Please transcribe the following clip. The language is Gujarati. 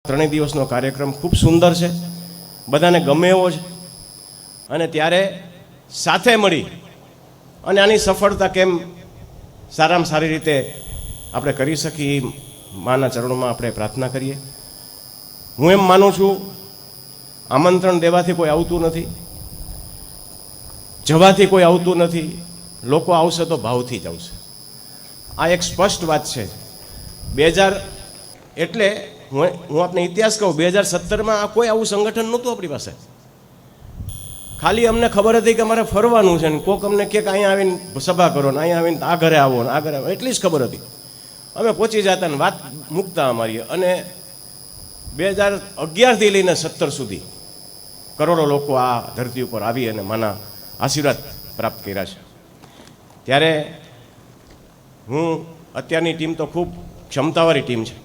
ત્રણેય દિવસનો કાર્યક્રમ ખૂબ સુંદર છે, બધાને ગમે એવો છે અને ત્યારે સાથે મળી અને આની સફળતા કેમ સારામાં સારી રીતે આપણે કરી શકીએ માના ચરણોમાં આપણે પ્રાર્થના કરીએ. હું એમ માનું છું, આમંત્રણ દેવાથી કોઈ આવતું નથી, જવાથી કોઈ આવતું નથી, લોકો આવશે તો ભાવથી જ આવશે. આ એક સ્પષ્ટ વાત છે. 2000 એટલે હું આપને ઇતિહાસ કહું, 2017માં આ કોઈ આવું સંગઠન નહોતું આપણી પાસે. ખાલી અમને ખબર હતી કે અમારે ફરવાનું છે ને કોક અમને કે અહીંયા આવીને સભા કરો ને અહીંયા આવીને આ ઘરે આવો ને આ ઘરે આવો, એટલી જ ખબર હતી. અમે પહોંચી જતા ને વાત મૂકતા અમારી. અને 2011થી લઈને 17 સુધી કરોડો લોકો આ ધરતી ઉપર આવી અને માના આશીર્વાદ પ્રાપ્ત કર્યા છે. ત્યારે અત્યારની ટીમ તો ખૂબ ક્ષમતાવાળી ટીમ છે.